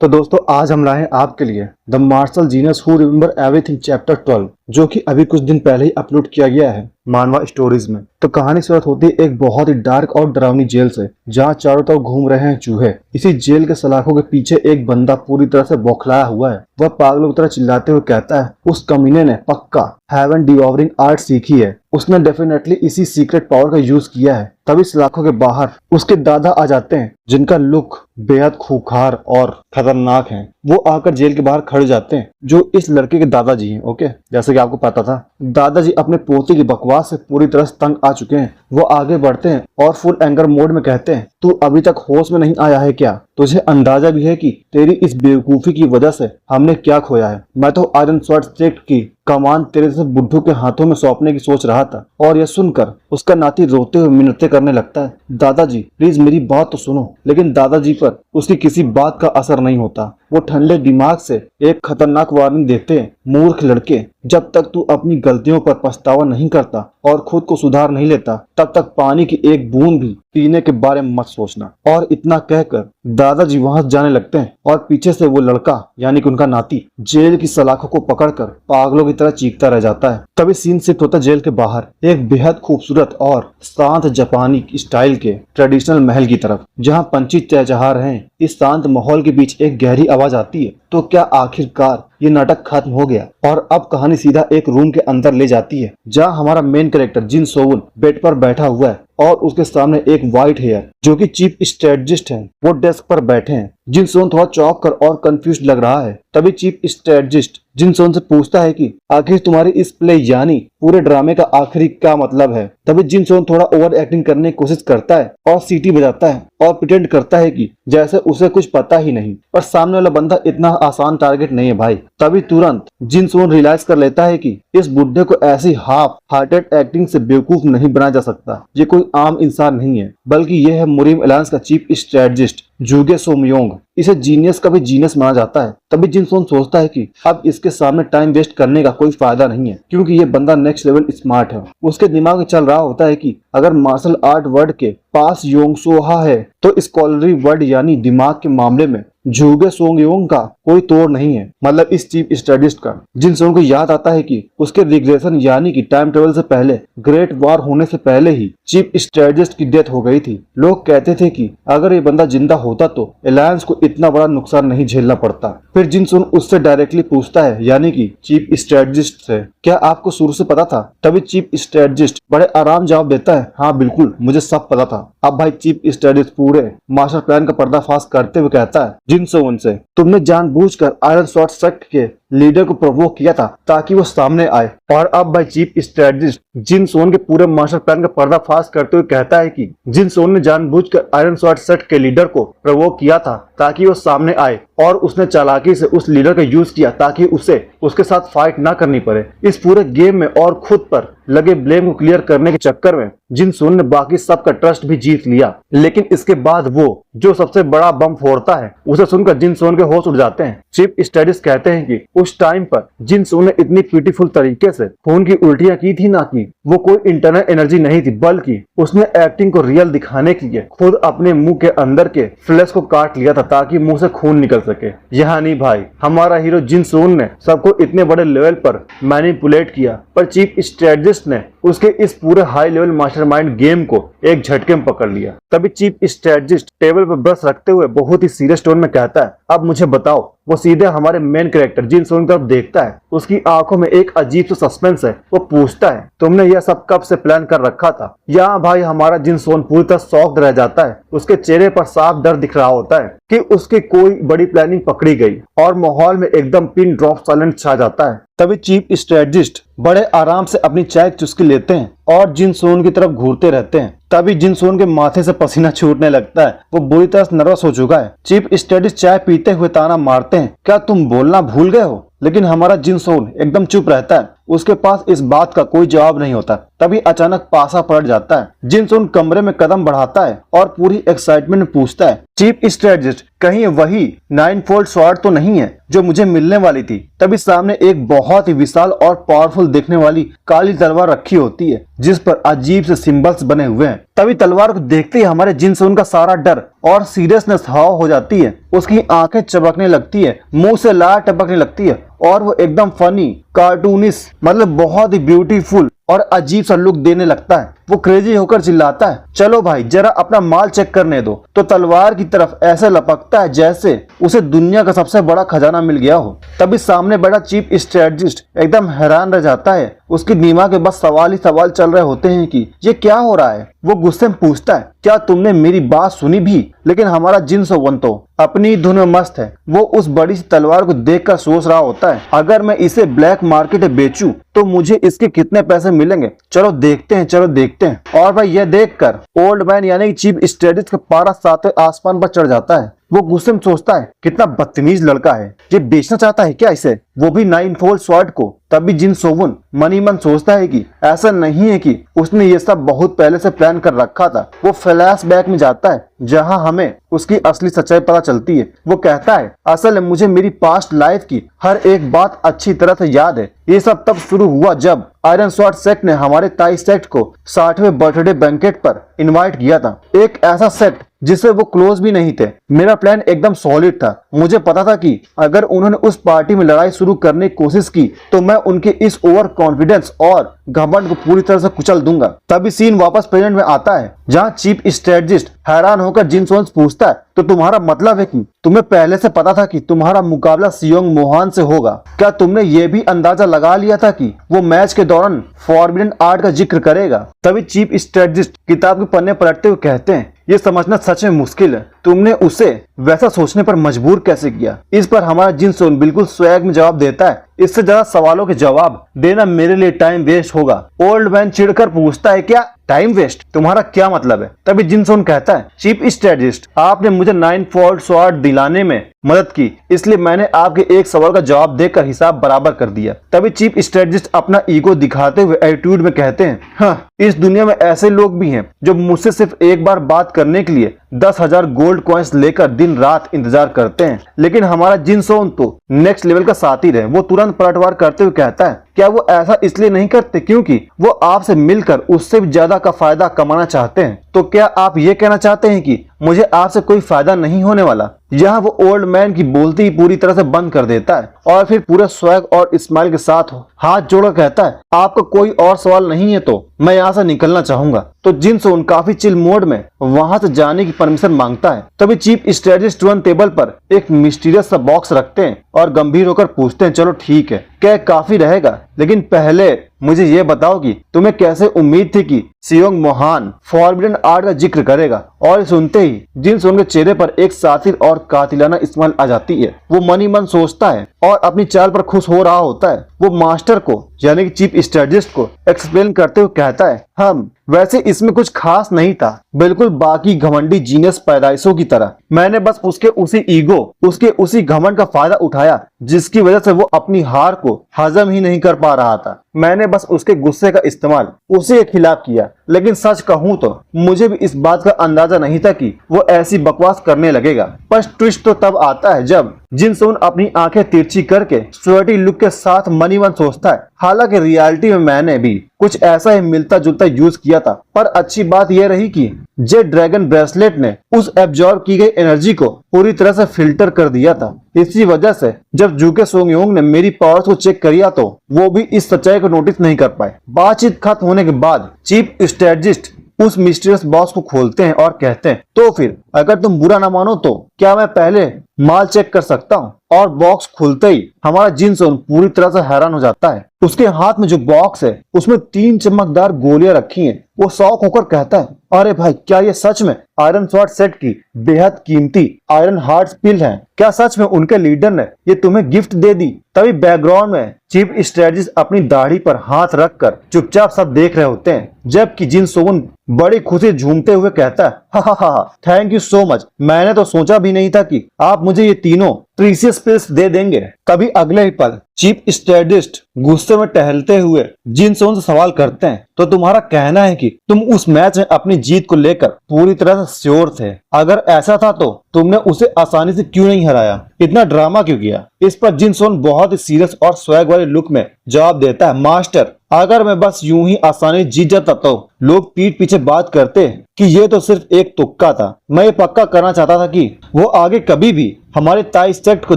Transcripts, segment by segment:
तो दोस्तों आज हम लाए हैं आपके लिए the martial genius who remember everything chapter 12, जो कि अभी कुछ दिन पहले ही अपलोड किया गया है मानवा स्टोरीज में। तो कहानी शुरुआत होती है एक बहुत ही डार्क और डरावनी जेल से, जहां चारों तरफ घूम रहे हैं चूहे। इसी जेल के सलाखों के पीछे एक बंदा पूरी तरह से बौखलाया हुआ है। वह पागलों की तरह चिल्लाते हुए कहता है उस कमीने ने पक्का हेवन डिवॉरिंग आर्ट सीखी है, उसने डेफिनेटली इसी सीक्रेट पावर का यूज किया है। तभी सलाखों के बाहर उसके दादा आ जाते हैं, जिनका लुक बेहद खूंखार और खतरनाक है। वो आकर जेल के बाहर खड़े जाते हैं, जो इस लड़के के दादाजी हैं। ओके, जैसे कि आपको पता था, दादाजी अपने पोते की बकवास से पूरी तरह से तंग आ चुके हैं। वो आगे बढ़ते हैं और फुल एंगर मोड में कहते हैं, तू अभी तक होश में नहीं आया है क्या? तुझे अंदाजा भी है कि तेरी इस बेवकूफी की वजह से हमने क्या खोया है? मैं तो आयरन स्वॉर्ड स्टेट की कमान तेरे जैसे बुड्ढू के हाथों में सौंपने की सोच रहा था। और यह सुनकर उसका नाती रोते हुए मिन्नतें करने लगता है, दादाजी प्लीज मेरी बात तो सुनो। लेकिन दादाजी पर उसकी किसी बात का असर नहीं होता। वो ठंडे दिमाग से एक खतरनाक वार्निंग देते हैं, मूर्ख लड़के, जब तक तू अपनी गलतियों पर पछतावा नहीं करता और खुद को सुधार नहीं लेता, तब तक पानी की एक बूंद भी पीने के बारे में मत सोचना। और इतना कहकर दादाजी वहां जाने लगते हैं और पीछे से वो लड़का यानी कि उनका नाती जेल की सलाखों को पकड़कर पागलों की तरह चीखता रह जाता है। तभी सीन शिफ्ट होता है जेल के बाहर एक बेहद खूबसूरत और शांत जापानी स्टाइल के ट्रेडिशनल महल की तरफ, जहां पंछी चहचहा रहे हैं। इस शांत माहौल के बीच एक गहरी आवाज आती है, तो क्या आखिरकार ये नाटक खत्म हो गया? और अब कहानी सीधा एक रूम के अंदर ले जाती है, जहां हमारा मेन कैरेक्टर जिन सोवन बेड पर बैठा हुआ है और उसके सामने एक व्हाइट हेयर जो कि चीफ स्ट्रेटजिस्ट है, वो डेस्क पर बैठे हैं। जिन सोन थोड़ा चौंक कर और कंफ्यूज लग रहा है। तभी चीफ स्ट्रेटजिस्ट जिन सोन से पूछता है कि आखिर तुम्हारी इस प्ले यानी पूरे ड्रामे का आखिरी क्या मतलब है? तभी जिन सोन थोड़ा ओवर एक्टिंग करने की कोशिश करता है और सीटी बजाता है और प्रिटेंड करता है कि जैसे उसे कुछ पता ही नहीं। पर सामने वाला बंदा इतना आसान टारगेट नहीं है भाई। तभी तुरंत जिन सोन रियलाइज कर लेता है कि इस बुड्ढे को ऐसी हाफ हार्टेड एक्टिंग से बेवकूफ नहीं बनाया जा सकता। ये कोई आम इंसान नहीं है, बल्कि यह है मुरीम अलायंस का चीफ स्ट्रेटजिस्ट जुगे सोमयोंग। इसे जीनियस का भी जीनियस माना जाता है। तभी जिन सोन सोचता है कि अब इसके सामने टाइम वेस्ट करने का कोई फायदा नहीं है, क्योंकि ये बंदा नेक्स्ट लेवल स्मार्ट है। उसके दिमाग में चल रहा होता है कि अगर मार्शल आर्ट वर्ड के पास योंगसोहा है, तो स्कॉलरी वर्ड यानी दिमाग के मामले में जुगे सोंगयोंग का कोई तोड़ नहीं है, मतलब इस चीफ स्ट्रेटजिस्ट का। जिन सोन को याद आता है कि उसके रिग्रेशन यानी कि टाइम ट्रेवल से पहले, ग्रेट वॉर होने से पहले ही चीफ स्ट्रेटजिस्ट की डेथ हो गई थी। लोग कहते थे कि अगर ये बंदा जिंदा होता तो अलायंस को इतना बड़ा नुकसान नहीं झेलना पड़ता। फिर जिन सोन उससे डायरेक्टली पूछता है, यानी कि चीफ स्ट्रेटजिस्ट से, क्या आपको शुरू से पता था? तभी चीफ स्ट्रेटजिस्ट बड़े आराम जवाब देता है, हाँ बिल्कुल, मुझे सब पता था। अब भाई चीफ स्ट्रेटजिस्ट पूरे मास्टर प्लान का पर्दाफाश करते हुए कहता है जिन सोन से, तुमने जानबूझकर आयरन स्वॉर्ड सेक्ट के लीडर को प्रोवोक किया था ताकि वो सामने आए। और अब भाई चीफ स्ट्रेटजिस्ट जिन सोन के पूरे मास्टर प्लान का पर्दाफाश करते हुए कहता है कि जिन सोन ने जानबूझकर आयरन स्वॉर्ड सेक्ट के लीडर को प्रोवोक किया था ताकि वो सामने आए, और उसने चालाकी से उस लीडर का यूज किया ताकि उसे उसके साथ फाइट ना करनी पड़े। इस पूरे गेम में और खुद पर लगे ब्लेम को क्लियर करने के चक्कर में जिन सोन ने बाकी सबका ट्रस्ट भी जीत लिया। लेकिन इसके बाद वो जो सबसे बड़ा बम फोड़ता है, उसे सुनकर जिन सोन के होश उड़ जाते हैं। चीफ स्ट्रेटजिस्ट कहते हैं कि उस टाइम पर जिन सोन ने इतनी ब्यूटीफुल तरीके से खून की उल्टियां की थी ना, कि वो कोई इंटरनल एनर्जी नहीं थी, बल्कि उसने एक्टिंग को रियल दिखाने के लिए खुद अपने मुंह के अंदर के फ्लैश को काट लिया था ताकि मुंह से खून निकल सके। यहाँ नहीं भाई, हमारा हीरो जिन सोन ने सबको इतने बड़े लेवल पर मैनिपुलेट किया, पर चीफ स्ट्रेटजिस्ट ने उसके इस पूरे हाई लेवल मास्टरमाइंड गेम को एक झटके में पकड़ लिया। तभी चीफ स्ट्रेटजिस्ट टेबल पर ब्रश रखते हुए बहुत ही सीरियस टोन में कहता है, अब मुझे बताओ। वो सीधे हमारे मेन कैरेक्टर जिन सोन की तरफ देखता है, उसकी आंखों में एक अजीब सा सस्पेंस है। वो पूछता है, तुमने यह सब कब से प्लान कर रखा था? यहाँ भाई हमारा जिन सोन पूरी तरह शॉक्ड रह जाता है। उसके चेहरे पर साफ डर दिख रहा होता है कि उसकी कोई बड़ी प्लानिंग पकड़ी गई, और माहौल में एकदम पिन ड्रॉप साइलेंट छा जाता है। तभी चीफ स्ट्रेटजिस्ट बड़े आराम से अपनी चाय चुस्की लेते हैं और जिन सोन की तरफ घूरते रहते हैं। तभी जिन सोन के माथे से पसीना छूटने लगता है। वो बुरी तरह से नर्वस हो चुका है। चीफ स्ट्रेटजिस्ट चाय पीते हुए ताना मारते हैं, क्या तुम बोलना भूल गए हो? लेकिन हमारा जिन सोन एकदम चुप रहता है। उसके पास इस बात का कोई जवाब नहीं होता। तभी अचानक पासा पलट जाता है। जिन सुन कमरे में कदम बढ़ाता है और पूरी एक्साइटमेंट में पूछता है, चीफ स्ट्रेटजिस्ट, कहीं वही 9 फोल्ड स्वॉर्ड तो नहीं है जो मुझे मिलने वाली थी? तभी सामने एक बहुत ही विशाल और पावरफुल दिखने वाली काली तलवार रखी होती है जिस पर अजीब से सिंबल्स बने हुए हैं। तभी तलवार को देखते ही हमारे जिनसुन का सारा डर और सीरियसनेस हवा हो जाती है। उसकी आंखें चमकने लगती है, मुंह से लार टपकने लगती है और वो एकदम फनी, कार्टूनिश, मतलब बहुत ही ब्यूटीफुल और अजीब सा लुक देने लगता है। वो क्रेजी होकर चिल्लाता है, चलो भाई जरा अपना माल चेक करने दो। तो तलवार की तरफ ऐसे लपकता है जैसे उसे दुनिया का सबसे बड़ा खजाना मिल गया हो। तभी सामने बैठा चीफ स्ट्रेटजिस्ट एकदम हैरान रह जाता है। उसके दिमाग में बस सवाल ही सवाल चल रहे होते हैं कि ये क्या हो रहा है। वो गुस्से में पूछता है, क्या तुमने मेरी बात सुनी भी? लेकिन हमारा जिन सोवन तो अपनी धुन में मस्त है। वो उस बड़ी सी तलवार को देखकर सोच रहा होता है, अगर मैं इसे ब्लैक मार्केट में बेचूं तो मुझे इसके कितने पैसे मिलेंगे? चलो देखते हैं, चलो देखते हैं। और भाई यह देखकर ओल्ड मैन यानी कि चीफ स्ट्रेटजिस्ट का पारा सातवें आसमान पर चढ़ जाता है। वो गुस्से में सोचता है, कितना बदतमीज लड़का है, ये बेचना चाहता है क्या इसे, वो भी 9 फोल्ड स्वॉर्ड को? तभी जिन सोवन मन ही मन सोचता है कि ऐसा नहीं है कि उसने ये सब बहुत पहले से प्लान कर रखा था। वो फ्लैशबैक में जाता है जहां हमें उसकी असली सच्चाई पता चलती है। वो कहता है, असल में मुझे मेरी पास्ट लाइफ की हर एक बात अच्छी तरह से याद है। ये सब तब शुरू हुआ जब आयरन स्वॉर्ड सेक्ट ने हमारे ताई सेक्ट को 60वें बर्थडे बैंकेट पर इनवाइट किया था। एक ऐसा सेक्ट जिससे वो क्लोज भी नहीं थे। मेरा प्लान एकदम सॉलिड था। मुझे पता था कि अगर उन्होंने उस पार्टी में लड़ाई शुरू करने की कोशिश की तो मैं उनके इस ओवर कॉन्फिडेंस और घमंड को पूरी तरह से कुचल दूंगा। तभी सीन वापस प्रेजेंट में आता है जहां चीफ स्ट्रेटजिस्ट हैरान होकर जिन सोन्स पूछता है, तो तुम्हारा मतलब है कि तुम्हें पहले से पता था कि तुम्हारा मुकाबला सियोंग मोहान से होगा? क्या तुमने ये भी अंदाजा लगा लिया था कि वो मैच के दौरान फॉरबिडन आर्ट का जिक्र करेगा? तभी चीफ स्ट्रेटजिस्ट किताब के पन्ने पलटते हुए कहते हैं, ये समझना सच में मुश्किल है। तुमने उसे वैसा सोचने पर मजबूर कैसे किया? इस पर हमारा जिन सोन बिल्कुल स्वैग में जवाब देता है, इससे ज्यादा सवालों के जवाब देना मेरे लिए टाइम वेस्ट होगा। ओल्ड मैन चिढ़कर पूछता है, क्या टाइम वेस्ट? तुम्हारा क्या मतलब है? तभी जिन सोन कहता है, चीफ स्ट्रेटजिस्ट, आपने मुझे 9 फोल्ड स्वॉर्ड दिलाने में मदद की, इसलिए मैंने आपके एक सवाल का जवाब देकर हिसाब बराबर कर दिया। तभी चीफ स्ट्रेटजिस्ट अपना ईगो दिखाते हुए एटीट्यूड में कहते हैं, हाँ, इस दुनिया में ऐसे लोग भी हैं जो मुझसे सिर्फ एक बार बात करने के लिए 10,000 गोल्ड कॉइन्स लेकर दिन रात इंतजार करते हैं। लेकिन हमारा जिन सोन तो नेक्स्ट लेवल का साथी है। वो तुरंत पलटवार करते हुए कहता है, क्या वो ऐसा इसलिए नहीं करते क्योंकि वो आपसे मिलकर उससे भी ज्यादा का फायदा कमाना चाहते हैं? तो क्या आप ये कहना चाहते हैं कि मुझे आपसे कोई फायदा नहीं होने वाला? यहाँ वो ओल्ड मैन की बोलती ही पूरी तरह से बंद कर देता है और फिर पूरे स्वैग और स्माइल के साथ हाथ जोड़कर कहता है, आपका कोई और सवाल नहीं है तो मैं यहाँ से निकलना चाहूंगा। तो जिन सोन काफी चिल मोड में वहां से जाने की परमिशन मांगता है। तभी चीफ स्ट्रेटजिस्ट तुरंत टेबल पर एक मिस्टीरियस सा बॉक्स रखते हैं और गंभीर होकर पूछते हैं, चलो ठीक है, क्या काफी रहेगा? लेकिन पहले मुझे ये बताओ कि तुम्हें कैसे उम्मीद थी कि सियोंग मोहान फॉरबिडन आर्ट का जिक्र करेगा? और सुनते ही जिन सोन के चेहरे पर एक सातिर और कातिलाना स्माइल आ जाती है। वो मन ही मन सोचता है और अपनी चाल पर खुश हो रहा होता है। वो मास्टर को यानी कि चीफ स्ट्रेटजिस्ट को एक्सप्लेन करते हुए कहता है, हम वैसे इसमें कुछ खास नहीं था, बिल्कुल बाकी घमंडी जीनियस पैदाइशों की तरह। मैंने बस उसके उसी ईगो, उसके उसी घमंड का फायदा उठाया जिसकी वजह से वो अपनी हार को हजम ही नहीं कर पा रहा था। मैंने बस उसके गुस्से का इस्तेमाल उसी के खिलाफ किया। लेकिन सच कहूँ तो मुझे भी इस बात का अंदाजा नहीं था कि वो ऐसी बकवास करने लगेगा। पर ट्विस्ट तो तब आता है जब जिन सोन अपनी आंखें तिरछी करके स्वेटी लुक के साथ मनी मन सोचता है, हालांकि रियलिटी में मैंने भी कुछ ऐसा ही मिलता जुलता यूज किया था। पर अच्छी बात यह रही कि जेड ड्रैगन ब्रेसलेट ने उस एब्जॉर्ब की गई एनर्जी को पूरी तरह से फिल्टर कर दिया था। इसी वजह से जब जूके सोंगयोंग ने मेरी पावर्स को चेक किया तो वो भी इस सच्चाई को नोटिस नहीं कर पाए। बातचीत खत्म होने के बाद चीफ स्ट्रेटजिस्ट उस मिस्टीरियस बॉक्स को खोलते हैं और कहते हैं, तो फिर अगर तुम बुरा ना मानो तो क्या मैं पहले माल चेक कर सकता हूँ? और बॉक्स खुलते ही हमारा जिन सोन पूरी तरह से हैरान हो जाता है। उसके हाथ में जो बॉक्स है उसमें 3 चमकदार गोलियां रखी हैं। वो शौक होकर कहता है, अरे भाई, क्या ये सच में आयरन स्वॉर्ड सेट की बेहद कीमती आयरन हार्ट्स पिल हैं? क्या सच में उनके लीडर ने ये तुम्हें गिफ्ट दे दी? तभी बैकग्राउंड में चीफ स्ट्रेटजिस्ट अपनी दाढ़ी पर हाथ रखकर चुपचाप सब देख रहे होते हैं, जबकि जिन सोन बड़ी खुशी झूमते हुए कहता है, हा, थैंक यू सो मच। मैंने तो सोचा भी नहीं था कि आप मुझे ये तीनों प्रीसियस पिल्स दे देंगे। तभी अगले ही पल चीफ स्ट्रेटेजिस्ट गुस्से में टहलते हुए जिन सोन से सवाल करते हैं, तो तुम्हारा कहना है कि तुम उस मैच में अपनी जीत को लेकर पूरी तरह से श्योर थे। अगर ऐसा था तो तुमने उसे आसानी से क्यों नहीं हराया, इतना ड्रामा क्यों किया? इस पर जिन सोन बहुत ही सीरियस और स्वैग वाले लुक में जवाब देता है, मास्टर अगर मैं बस यूं ही आसानी जीत जाता तो लोग पीठ पीछे बात करते कि ये तो सिर्फ एक तुक्का था। मैं ये पक्का करना चाहता था कि वो आगे कभी भी हमारे ताई सेक्ट को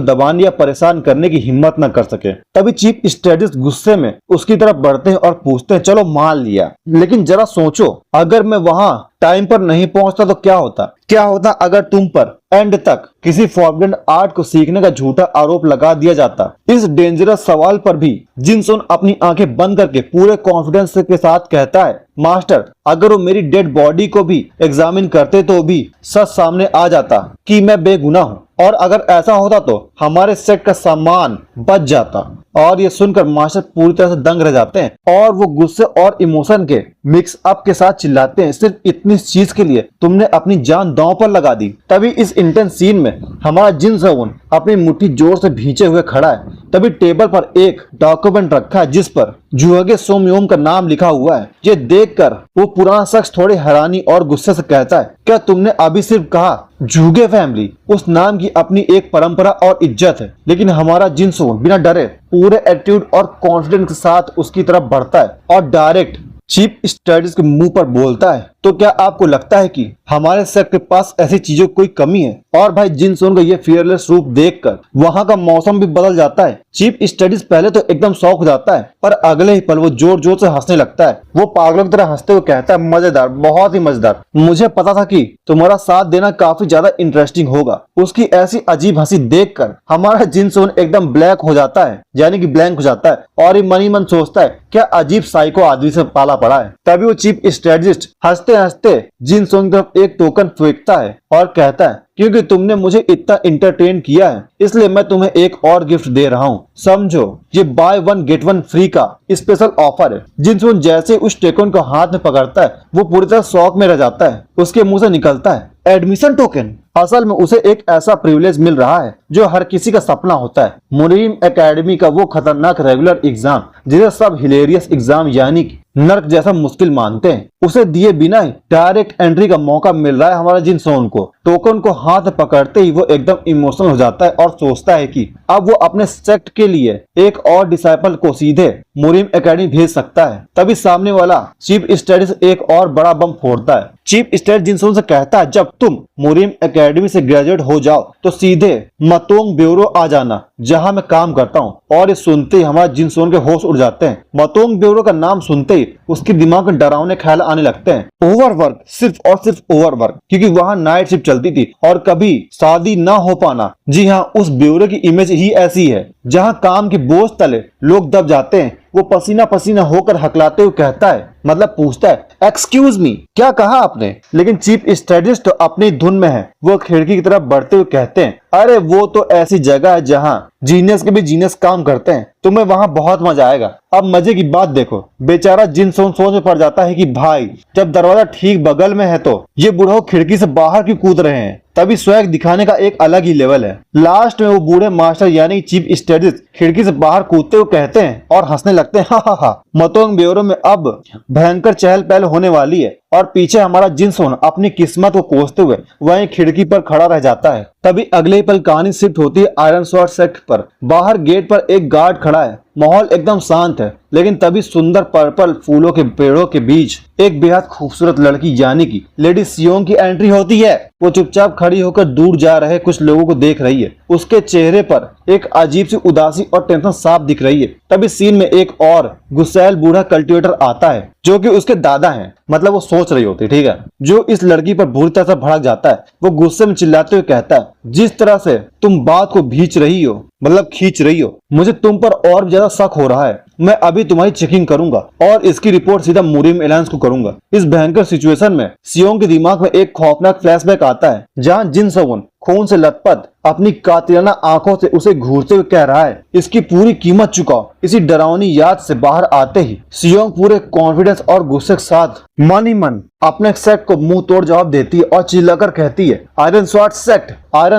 दबाने या परेशान करने की हिम्मत न कर सके। तभी चीफ स्ट्रेटेजिस्ट गुस्से में उसकी तरफ बढ़ते हैं और पूछते हैं, चलो मान लिया, लेकिन जरा सोचो अगर मैं वहां टाइम पर नहीं पहुंचता तो क्या होता? क्या होता अगर तुम पर एंड तक किसी फॉरबिडन आर्ट को सीखने का झूठा आरोप लगा दिया जाता? इस डेंजरस सवाल पर भी जिन सोन अपनी आंखें बंद करके पूरे कॉन्फिडेंस के साथ कहता है, मास्टर अगर वो मेरी डेड बॉडी को भी एग्जामिन करते तो भी सच सामने आ जाता कि मैं बेगुनाह हूँ, और अगर ऐसा होता तो हमारे सेट का सम्मान बच जाता। और ये सुनकर मास्टर पूरी तरह से दंग रह जाते हैं और वो गुस्से और इमोशन के मिक्स अप के साथ चिल्लाते हैं, सिर्फ इतनी चीज के लिए तुमने अपनी जान दांव पर लगा दी। तभी इस इंटेंस सीन में हमारा जिन सोन अपनी मुट्ठी जोर से भींचे हुए खड़ा है। तभी टेबल पर एक डॉक्यूमेंट रखा है जिस पर जुहगे सोमयोम का नाम लिखा हुआ है। ये देखकर वो पुराना शख्स थोड़ी हैरानी और गुस्से से कहता है, क्या तुमने अभी सिर्फ कहा जुगे फैमिली? उस नाम की अपनी एक परंपरा और इज्जत है। लेकिन हमारा जिन सोन बिना डरे पूरे एटीट्यूड और कॉन्फिडेंस के साथ उसकी तरफ बढ़ता है और डायरेक्ट चीफ स्ट्रेटेजिस्ट के मुंह पर बोलता है, तो क्या आपको लगता है कि हमारे सेक्ट के पास ऐसी चीजों की कोई कमी है? और भाई जिन सोन का ये फियरलेस रूप देखकर वहां का मौसम भी बदल जाता है। चीफ स्ट्रेटेजिस्ट पहले तो एकदम शॉक हो जाता है, पर अगले ही पल वो जोर जोर से हंसने लगता है। वो पागलों की तरह हंसते हुए कहता है, मजेदार, बहुत ही मजेदार। मुझे पता था कि तुम्हारा साथ देना काफी ज्यादा इंटरेस्टिंग होगा। उसकी ऐसी अजीब हंसी देखकर हमारा जिन सोन एकदम ब्लैक हो जाता है, यानी कि ब्लैंक हो जाता है, और ये मन ही मन सोचता है, क्या अजीब साइको आदमी से पाला पड़ा है। तभी वो चीफ स्ट्रेटेजिस्ट हंसते हंसते जिन सोन की तरफ एक टोकन फेंकता है और कहता है, क्योंकि तुमने मुझे इतना इंटरटेन किया है इसलिए मैं तुम्हें एक और गिफ्ट दे रहा हूँ। समझो ये by one get one free का स्पेशल ऑफर है। जिन सोन जैसे उस टोकन को हाथ में पकड़ता है वो पूरी तरह शॉक में रह जाता है। उसके मुंह से निकलता है, एडमिशन टोकन। असल में उसे एक ऐसा प्रिविलेज मिल रहा है जो हर किसी का सपना होता है, मुरीम एकेडमी का वो खतरनाक रेगुलर एग्जाम जिसे सब हिलेरियस एग्जाम यानी कि नर्क जैसा मुश्किल मानते हैं। उसे दिए बिना ही डायरेक्ट एंट्री का मौका मिल रहा है हमारा जिन सोन को। टोकन को हाथ पकड़ते ही वो एकदम इमोशनल हो जाता है और सोचता है कि अब वो अपने सेक्ट के लिए एक और डिसाइपल को सीधे मुरीम एकेडमी भेज सकता है। तभी सामने वाला चीफ स्ट्रेटेजिस्ट एक और बड़ा बम फोड़ता है। चीफ स्ट्रेटेजिस्ट जिन सोन से कहता है, जब तुम मुरीम एकेडमी से ग्रेजुएट हो जाओ तो सीधे मतोंग ब्यूरो आ जाना जहां मैं काम करता हूं। और ये सुनते ही हमारा जिन सोन के होश उड़ जाते हैं। मतोंग ब्यूरो का नाम सुनते ही उसके दिमाग में डरावने ख्याल आने लगते हैं। ओवरवर्क, सिर्फ और सिर्फ ओवरवर्क, क्योंकि वहां नाइट शिफ्ट चलती थी और कभी शादी ना हो पाना। जी हाँ, उस ब्यूरो की इमेज ही ऐसी है जहां काम के बोझ तले लोग दब जाते हैं। वो पसीना पसीना होकर हकलाते हुए कहता है, मतलब पूछता है, एक्सक्यूज मी, क्या कहा आपने? लेकिन चीफ स्ट्रेटेजिस्ट तो अपनी धुन में है। वो खिड़की की तरफ बढ़ते हुए कहते हैं, अरे वो तो ऐसी जगह है जहाँ जीनियस के भी जीनियस काम करते हैं, तुम्हें वहाँ बहुत मजा आएगा। अब मजे की बात देखो। बेचारा जिन सोच में पड़ जाता है कि भाई जब दरवाजा ठीक बगल में है तो ये बूढ़ा खिड़की से बाहर क्यों कूद रहे हैं। तभी स्वैग दिखाने का एक अलग ही लेवल है। लास्ट में वो बूढ़े मास्टर यानी चीफ स्ट्रेटेजिस्ट खिड़की से बाहर कूदते हुए कहते हैं और हंसने लगते हैं, हा हा हा, मतोंग ब्यूरो में अब भयंकर चहल पहल होने वाली है। और पीछे हमारा जिन सोन अपनी किस्मत को कोसते हुए वहीं खिड़की पर खड़ा रह जाता है। तभी अगले ही पल कहानी शिफ्ट होती है आयरन स्वॉर्ड सेक्ट पर। बाहर गेट पर एक गार्ड खड़ा है। माहौल एकदम शांत है, लेकिन तभी सुंदर पर्पल फूलों के पेड़ों के बीच एक बेहद खूबसूरत लड़की यानी कि लेडी सियोंग की एंट्री होती है। वो चुपचाप खड़ी होकर दूर जा रहे कुछ लोगों को देख रही है। उसके चेहरे पर एक अजीब सी उदासी और टेंशन साफ दिख रही है। तभी सीन में एक और गुस्सैल बूढ़ा कल्टिवेटर आता है जो कि उसके दादा हैं। मतलब वो सोच रही होती, ठीक है, जो इस लड़की पर बुरी तरह से भड़क जाता है। वो गुस्से में चिल्लाते हुए कहता है, जिस तरह से तुम बात को खींच रही हो, मतलब खींच रही हो, मुझे तुम पर और ज्यादा शक हो रहा है। मैं अभी तुम्हारी चेकिंग करूंगा और इसकी रिपोर्ट सीधा मुरीम एलायंस को करूंगा। इस भयंकर सिचुएशन में सियोंग के दिमाग में एक खौफनाक फ्लैशबैक आता है जहां जिन सोन खून से लथपथ अपनी कातिलाना आंखों से उसे घूरते हुए कह रहा है, इसकी पूरी कीमत चुकाओ। इसी डरावनी याद से बाहर आते ही सियोंग पूरे कॉन्फिडेंस और गुस्से के साथ मन ही मन अपने सेक्ट को मुंह तोड़ जवाब देती है और चिल्लाकर कहती है, आयरन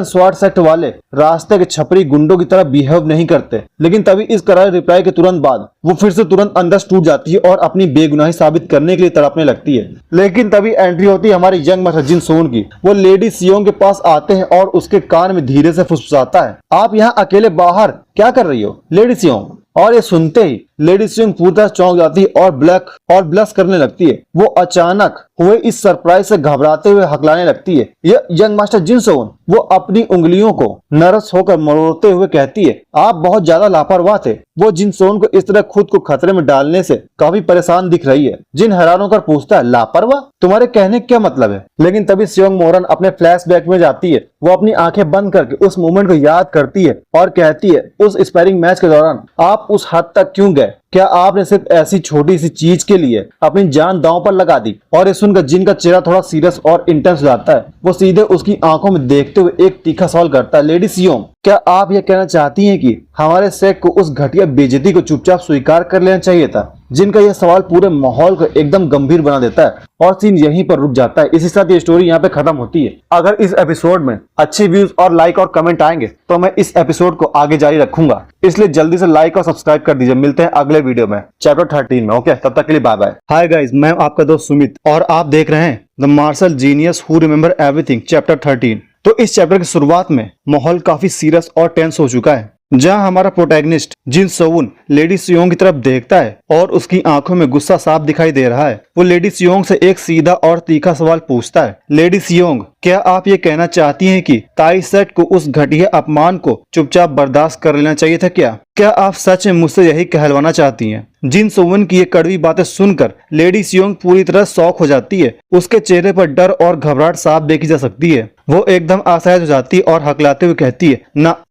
स्वॉर्ड सेक्ट वाले रास्ते के छपरी गुंडों की तरह बिहेव नहीं करते। लेकिन तभी इस करारे रिप्लाई के तुरंत बाद वो फिर से तुरंत अंदर टूट जाती है और अपनी बेगुनाही साबित करने के लिए तड़पने लगती है। लेकिन तभी एंट्री होती है हमारी यंग मास्टर जिन सोन की। वो लेडी सियोंग के पास आते हैं और उसके कान में धीरे से फुसफुसाता है, आप यहाँ अकेले बाहर क्या कर रही हो लेडी सियोंग? और ये सुनते ही लेडी सियोंग पूरी तरह चौंक जाती है और ब्लश करने लगती है। वो अचानक हुए इस सरप्राइज से घबराते हुए हकलाने लगती है। यह यंग मास्टर जिन सोन वो अपनी उंगलियों को नर्वस होकर मरोड़ते हुए कहती है, आप बहुत ज्यादा लापरवाह थे। वो जिन सोन को इस तरह खुद को खतरे में डालने से काफी परेशान दिख रही है। जिन हैरान होकर पूछता है, लापरवाह? तुम्हारे कहने क्या मतलब है? लेकिन तभी सियोंग मोरन अपने फ्लैशबैक में जाती है। वो अपनी आंखें बंद करके उस मोमेंट को याद करती है और कहती है, उस स्पैरिंग मैच के दौरान आप उस हद तक क्यों गए? क्या आपने सिर्फ ऐसी छोटी सी चीज के लिए अपनी जान दांव पर लगा दी? और ये सुनकर जिन का चेहरा थोड़ा सीरियस और इंटेंस हो जाता है। वो सीधे उसकी आंखों में देखते हुए एक तीखा सवाल करता है, लेडी सियोंग क्या आप ये कहना चाहती हैं कि हमारे सेक्ट को उस घटिया बेइज्जती को चुपचाप स्वीकार कर लेना चाहिए था? जिनका यह सवाल पूरे माहौल को एकदम गंभीर बना देता है और सीन यहीं पर रुक जाता है। इसी साथ ये स्टोरी यहाँ पे खत्म होती है। अगर इस एपिसोड में अच्छे व्यूज और लाइक और कमेंट आएंगे तो मैं इस एपिसोड को आगे जारी रखूंगा, इसलिए जल्दी से लाइक और सब्सक्राइब कर दीजिए। मिलते हैं अगले वीडियो में चैप्टर 13 में। ओके, तब तक के लिए बाय बाय। हाय गाइस, मैं आपका दोस्त सुमित और आप देख रहे हैं the martial genius who remember everything chapter 13। तो इस चैप्टर की शुरुआत में माहौल काफी सीरियस और टेंस हो चुका है, जहां हमारा प्रोटैगनिस्ट जिन सोवन लेडी सियोंग की तरफ देखता है और उसकी आंखों में गुस्सा साफ दिखाई दे रहा है। वो लेडी सियोंग से एक सीधा और तीखा सवाल पूछता है, लेडी सियोंग क्या आप ये कहना चाहती हैं कि ताई सेट को उस घटिया अपमान को चुपचाप बर्दाश्त कर लेना चाहिए था? क्या आप सच में मुझसे यही कहलवाना चाहती हैं? जिन सोवन की ये कड़वी बातें सुनकर लेडी सियोंग पूरी तरह शॉक हो जाती है। उसके चेहरे पर डर और घबराहट साफ देखी जा सकती है। वो एकदम असहाय हो जाती है और हकलाते हुए कहती है,